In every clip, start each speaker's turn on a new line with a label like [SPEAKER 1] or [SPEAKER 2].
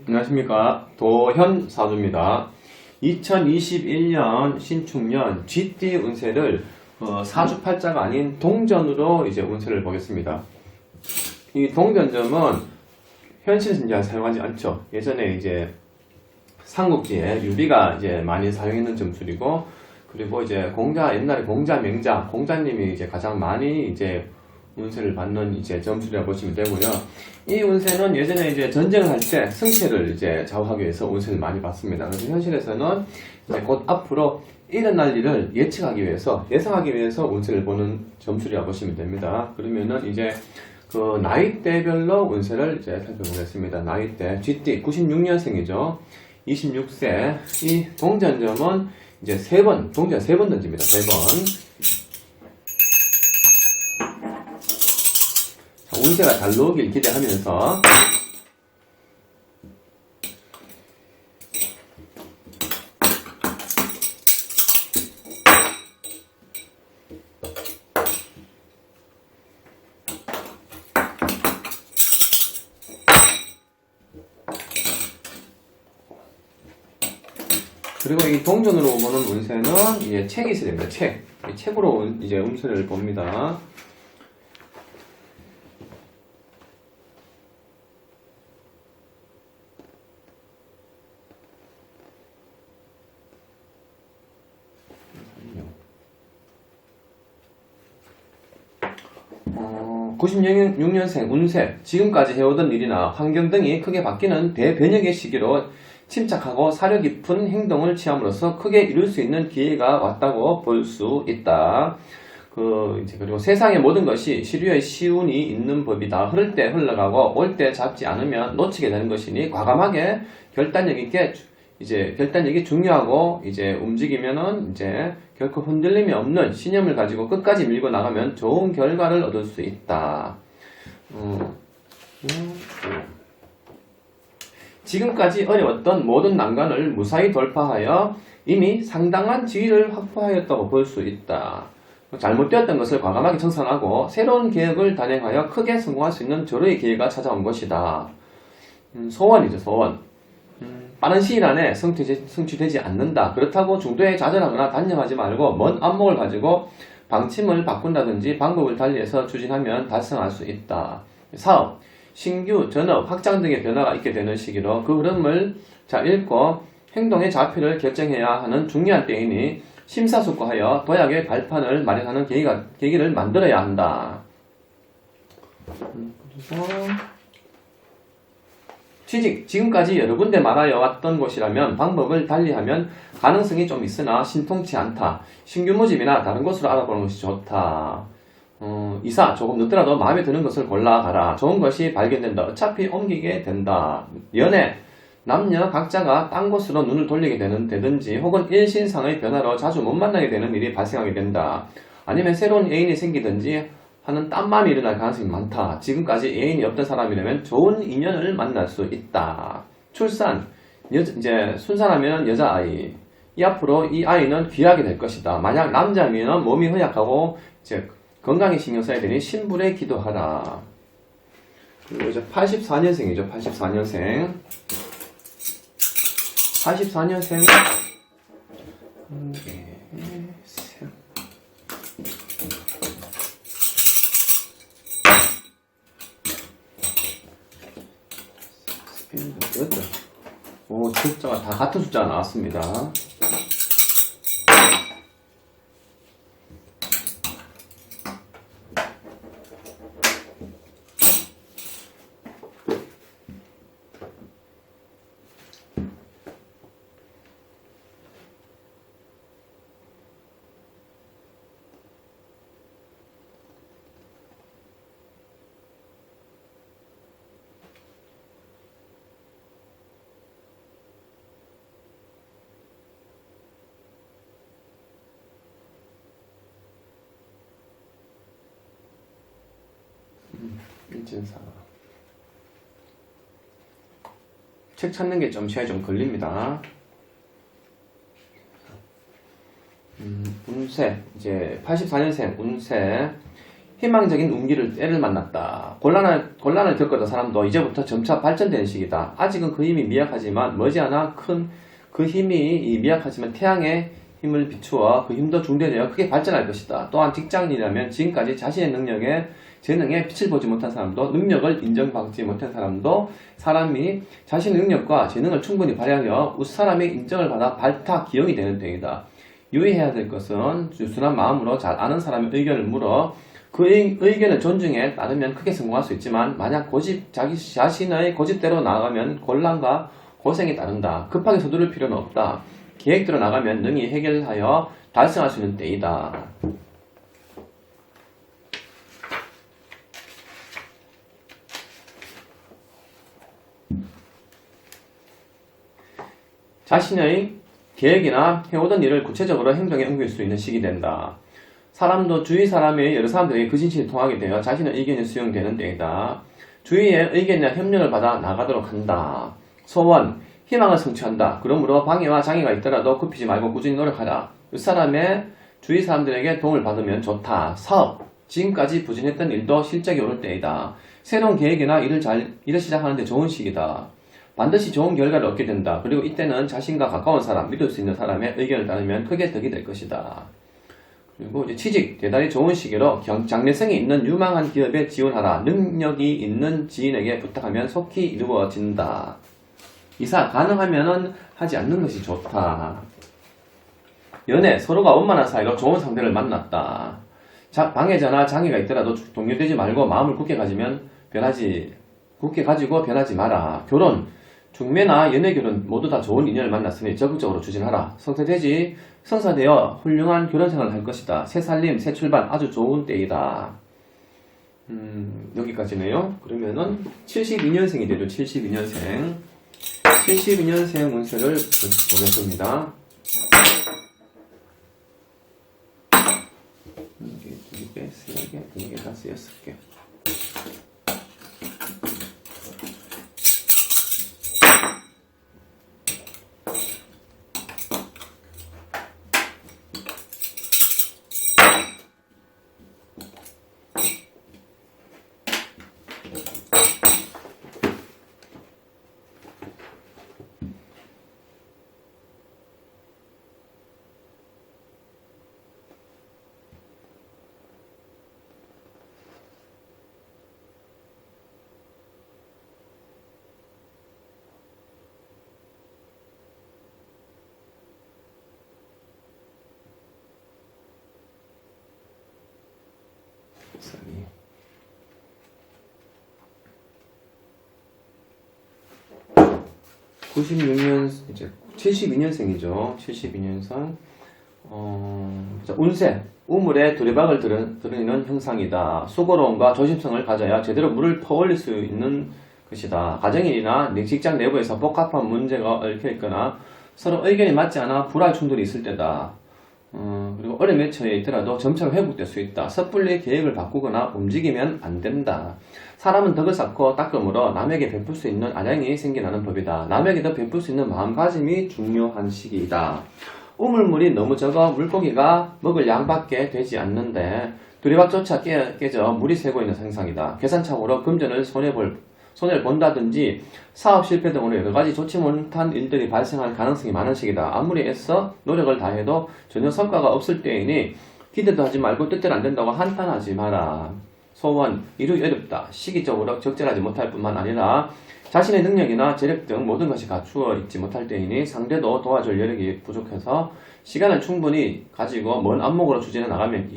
[SPEAKER 1] 안녕하십니까. 도현 사주입니다. 2021년 신축년 쥐띠 운세를 사주팔자가 아닌 동전으로 이제 운세를 보겠습니다. 이 동전점은 현실에서 이제 사용하지 않죠. 예전에 이제 삼국지에 유비가 이제 많이 사용했는 점술이고, 그리고 이제 옛날에 공자님이 이제 가장 많이 이제 운세를 받는 이제 점술이라고 보시면 되고요. 이 운세는 예전에 이제 전쟁을 할 때 승패를 이제 좌우하기 위해서 운세를 많이 받습니다. 그래서 현실에서는 이제 곧 앞으로 일어날 일을 예상하기 위해서 운세를 보는 점술이라고 보시면 됩니다. 그러면은 이제 그 나이대별로 운세를 이제 살펴보겠습니다. 나이대 쥐띠 96년생이죠. 26세. 이 동전점은 이제 동전 3번 던집니다. 3번. 운세가 잘 나오길 기대하면서 그리고 이 동전으로 보는 운세는 이제 책이 있어야 됩니다. 책으로 이제 운세를 봅니다. 어, 96년생 운세, 지금까지 해오던 일이나 환경 등이 크게 바뀌는 대변혁의 시기로 침착하고 사려 깊은 행동을 취함으로써 크게 이룰 수 있는 기회가 왔다고 볼 수 있다. 그리고 세상의 모든 것이 시류의 시운이 있는 법이다. 흐를 때 흘러가고 올 때 잡지 않으면 놓치게 되는 것이니 과감하게 결단력이 중요하고 이제 움직이면은 이제 결코 흔들림이 없는 신념을 가지고 끝까지 밀고 나가면 좋은 결과를 얻을 수 있다. 지금까지 어려웠던 모든 난관을 무사히 돌파하여 이미 상당한 지위를 확보하였다고 볼 수 있다. 잘못되었던 것을 과감하게 청산하고 새로운 계획을 단행하여 크게 성공할 수 있는 절호의 기회가 찾아온 것이다. 소원이죠, 소원. 빠른 시일 안에 성취되지 않는다. 그렇다고 중도에 좌절하거나 단념하지 말고 먼 안목을 가지고 방침을 바꾼다든지 방법을 달리해서 추진하면 달성할 수 있다. 사업, 신규, 전업, 확장 등의 변화가 있게 되는 시기로 그 흐름을 잘 읽고 행동의 좌표를 결정해야 하는 중요한 때이니 심사숙고하여 도약의 발판을 마련하는 계기를 만들어야 한다. 취직, 지금까지 여러 군데 말하여 왔던 곳이라면 방법을 달리하면 가능성이 좀 있으나 신통치 않다. 신규 모집이나 다른 곳으로 알아보는 것이 좋다. 이사, 조금 늦더라도 마음에 드는 것을 골라가라. 좋은 것이 발견된다. 어차피 옮기게 된다. 연애, 남녀 각자가 딴 곳으로 눈을 돌리게 되든지 혹은 일신상의 변화로 자주 못 만나게 되는 일이 발생하게 된다. 아니면 새로운 애인이 생기든지 하는 딴마음이 일어날 가능성이 많다. 지금까지 애인이 없던 사람이라면 좋은 인연을 만날 수 있다. 출산, 이제 순산하면 여자아이. 앞으로 이 아이는 귀하게 될 것이다. 만약 남자면 몸이 허약하고 이제 건강에 신경 써야 되니 신불에 기도하라. 그리고 이제 84년생이죠. 84년생. 84년생. 오, 숫자가 다 같은 숫자가 나왔습니다. 일진사. 책 찾는 게 좀 시간이 좀 걸립니다. 운세, 이제 84년생 운세. 희망적인 운기를 때를 만났다. 곤란을 겪었던 사람도 이제부터 점차 발전되는 시기다. 아직은 그 힘이 미약하지만 머지않아 그 힘이 미약하지만 태양의 힘을 비추어 그 힘도 중대되어 크게 발전할 것이다. 또한 직장인이라면 지금까지 자신의 능력에 재능에 빛을 보지 못한 사람도 능력을 인정받지 못한 사람도 사람이 자신의 능력과 재능을 충분히 발휘하여 웃사람의 인정을 받아 발타 기용이 되는 때이다. 유의해야 될 것은 순한 마음으로 잘 아는 사람의 의견을 물어 그 의견을 존중해 따르면 크게 성공할 수 있지만 만약 자기 자신의 고집대로 나아가면 곤란과 고생이 따른다. 급하게 서두를 필요는 없다. 계획대로 나가면 능히 해결하여 달성할 수 있는 때이다. 자신의 계획이나 해오던 일을 구체적으로 행동에 옮길 수 있는 시기 된다. 사람도 주위 사람의 여러 사람들에게 그 진실이 통하게 되어 자신의 의견이 수용되는 때이다. 주위의 의견이나 협력을 받아 나가도록 한다. 소원, 희망을 성취한다. 그러므로 방해와 장애가 있더라도 굽히지 말고 꾸준히 노력하라. 윗사람의 주위 사람들에게 도움을 받으면 좋다. 사업, 지금까지 부진했던 일도 실적이 오를 때이다. 새로운 계획이나 일을 시작하는데 좋은 시기다. 반드시 좋은 결과를 얻게 된다. 그리고 이때는 자신과 가까운 사람, 믿을 수 있는 사람의 의견을 따르면 크게 덕이 될 것이다. 그리고 이제 취직, 대단히 좋은 시기로 장래성이 있는 유망한 기업에 지원하라. 능력이 있는 지인에게 부탁하면 속히 이루어진다. 이사, 가능하면은 하지 않는 것이 좋다. 연애, 서로가 원만한 사이로 좋은 상대를 만났다. 방해자나 장애가 있더라도 동요되지 말고 마음을 굳게 가지고 변하지 마라. 결혼, 중매나 연애 결혼 모두 다 좋은 인연을 만났으니 적극적으로 추진하라. 성사되어 훌륭한 결혼 생활을 할 것이다. 새 살림, 새 출발 아주 좋은 때이다. 여기까지네요. 그러면은 72년생이 되죠. 72년생. 72년생 운세를 보겠습니다. 이게 2개, 3개, 4개, 5개, 6개. 쌍이 96년 이제 72년생이죠. 72년생. 운세, 우물에 두레박을 드러내는 형상이다. 수고로움과 조심성을 가져야 제대로 물을 퍼올릴 수 있는 것이다. 가정일이나 직장 내부에서 복잡한 문제가 얽혀 있거나 서로 의견이 맞지 않아 불화 충돌이 있을 때다. 그리고 어려움에 처해 있더라도 점차 회복될 수 있다. 섣불리 계획을 바꾸거나 움직이면 안 된다. 사람은 덕을 쌓고 닦음으로 남에게 베풀 수 있는 안양이 생겨나는 법이다. 남에게 더 베풀 수 있는 마음가짐이 중요한 시기이다. 우물물이 너무 적어 물고기가 먹을 양밖에 되지 않는데 두레박조차 깨져 물이 새고 있는 현상이다. 계산착오로 금전을 손해를 본다든지 사업 실패 등으로 여러가지 좋지 못한 일들이 발생할 가능성이 많은 시기다. 아무리 애써 노력을 다해도 전혀 성과가 없을 때이니 기대도 하지 말고 뜻대로 안 된다고 한탄하지 마라. 소원, 이루기 어렵다. 시기적으로 적절하지 못할 뿐만 아니라 자신의 능력이나 재력 등 모든 것이 갖추어 있지 못할 때이니 상대도 도와줄 여력이 부족해서 시간을 충분히 가지고 먼 안목으로 추진해 나가는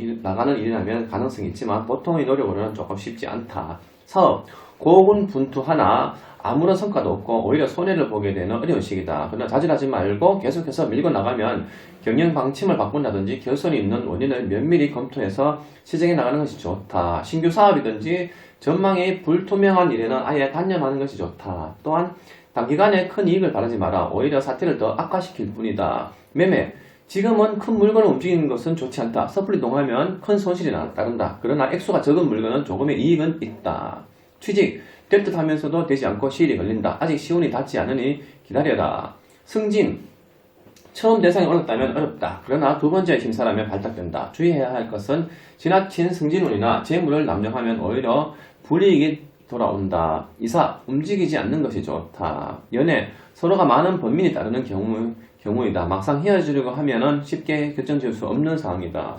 [SPEAKER 1] 일이라면 가능성이 있지만 보통의 노력으로는 조금 쉽지 않다. 사업, 고군분투하나 아무런 성과도 없고 오히려 손해를 보게 되는 어려운 시기다. 그러나 좌절하지 말고 계속해서 밀고 나가면 경영 방침을 바꾼다든지 결손이 있는 원인을 면밀히 검토해서 시정해 나가는 것이 좋다. 신규 사업이든지 전망이 불투명한 일에는 아예 단념하는 것이 좋다. 또한 단기간에 큰 이익을 바라지 마라. 오히려 사태를 더 악화시킬 뿐이다. 매매, 지금은 큰 물건을 움직이는 것은 좋지 않다. 섣불리 동하면 큰 손실이 따른다. 그러나 액수가 적은 물건은 조금의 이익은 있다. 취직, 될 듯 하면서도 되지 않고 시일이 걸린다. 아직 시운이 닿지 않으니 기다려라. 승진, 처음 대상이 어렵다면 어렵다. 그러나 두 번째 심사라면 발탁된다. 주의해야 할 것은 지나친 승진운이나 재물을 남용하면 오히려 불이익이 돌아온다. 이사, 움직이지 않는 것이 좋다. 연애, 서로가 많은 번민이 따르는 경우이다. 막상 헤어지려고 하면은 쉽게 결정 지을 수 없는 상황이다.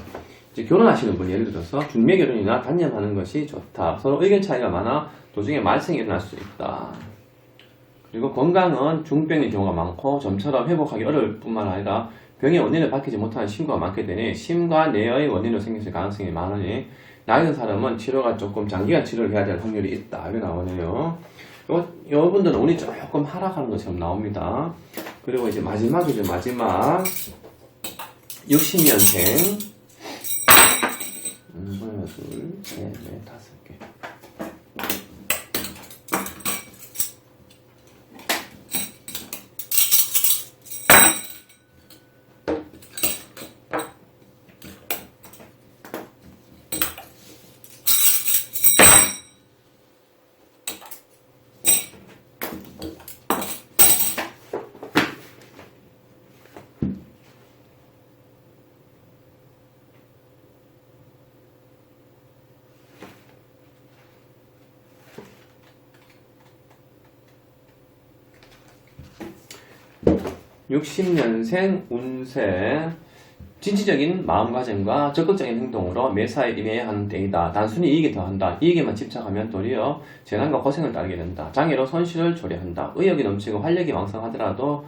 [SPEAKER 1] 이제 결혼하시는 분, 예를 들어서 중매 결혼이나 단념하는 것이 좋다. 서로 의견 차이가 많아 도중에 말썽이 일어날 수 있다. 그리고 건강은 중병의 경우가 많고 좀처럼 회복하기 어려울 뿐만 아니라 병의 원인을 밝히지 못하는 신고가 많게 되니 심과 뇌의 원인으로 생길 가능성이 많으니 나이 든 사람은 치료가 조금 장기간 치료를 해야 될 확률이 있다. 이렇게 나오네요. 여러분들은 운이 조금 하락하는 것처럼 나옵니다. 그리고 이제 마지막이죠. 마지막 60년생 하나, 둘, 셋, 넷, 다섯 개. (60년생) 운세 진취적인 마음가짐과 적극적인 행동으로 매사에 임해야 하는 때이다. 단순히 이익에 더한다. 이익에만 집착하면 도리어 재난과 고생을 따르게 된다. 장애로 손실을 초래한다. 의욕이 넘치고 활력이 왕성하더라도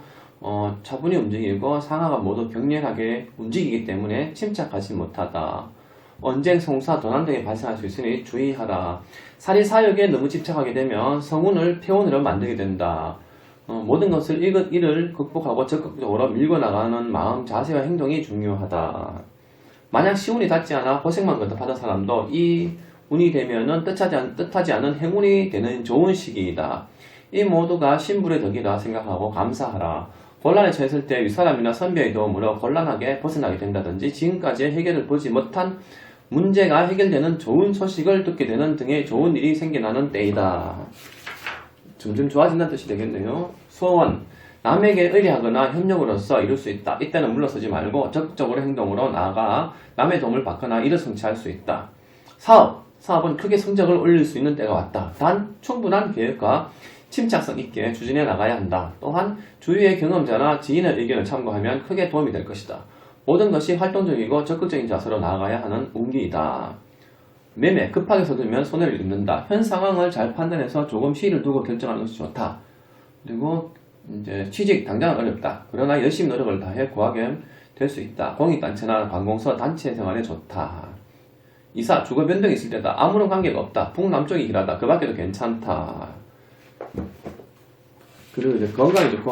[SPEAKER 1] 차분히 움직이고 상하가 모두 격렬하게 움직이기 때문에 침착하지 못하다. 언쟁, 송사, 도난 등이 발생할 수 있으니 주의하라. 사리사욕에 너무 집착하게 되면 성운을 폐운으로 만들게 된다. 모든 것을 이를 극복하고 적극적으로 밀고 나가는 마음, 자세와 행동이 중요하다. 만약 시운이 닿지 않아 고생만 거듭하던 사람도 이 운이 되면은 뜻하지 않은 행운이 되는 좋은 시기이다. 이 모두가 신불의 덕이라 생각하고 감사하라. 곤란에 처했을 때 윗사람이나 선배의 도움으로 곤란하게 벗어나게 된다든지 지금까지 해결을 보지 못한 문제가 해결되는 좋은 소식을 듣게 되는 등의 좋은 일이 생겨나는 때이다. 점점 좋아진다는 뜻이 되겠네요. 소원, 남에게 의뢰하거나 협력으로써 이룰 수 있다. 이때는 물러서지 말고 적극적으로 행동으로 나아가 남의 도움을 받거나 일을 성취할 수 있다. 사업은 크게 성적을 올릴 수 있는 때가 왔다. 단 충분한 계획과 침착성 있게 추진해 나가야 한다. 또한 주위의 경험자나 지인의 의견을 참고하면 크게 도움이 될 것이다. 모든 것이 활동적이고 적극적인 자세로 나아가야 하는 운기이다. 매매, 급하게 서두르면 손해를 입는다. 현 상황을 잘 판단해서 조금 시일을 두고 결정하는 것이 좋다. 그리고 이제 취직, 당장은 어렵다. 그러나 열심히 노력을 다해 구하게 될 수 있다. 공익단체나 관공서, 단체 생활에 좋다. 이사, 주거 변동이 있을 때다. 아무런 관계가 없다. 북남쪽이 길하다. 그 밖에도 괜찮다. 그리고 이제 건강이죠.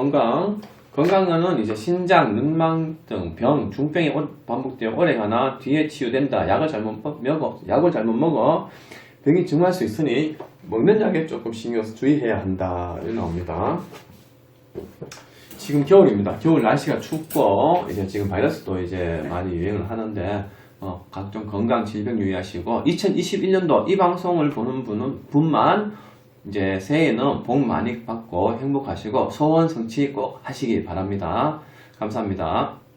[SPEAKER 1] 건강은 이제 신장, 눈망 등 병, 중병이 반복되어 오래가나 뒤에 치유된다. 약을 잘못 먹어 병이 증후할 수 있으니 먹는 약에 조금 신경 써서 주의해야 한다. 이렇게 나옵니다. 지금 겨울입니다. 겨울 날씨가 춥고 이제 지금 바이러스도 이제 많이 유행을 하는데 각종 건강 질병 유의하시고 2021년도 이 방송을 보는 분만 이제 새해에는 복 많이 받고 행복하시고 소원 성취 꼭 하시기 바랍니다. 감사합니다.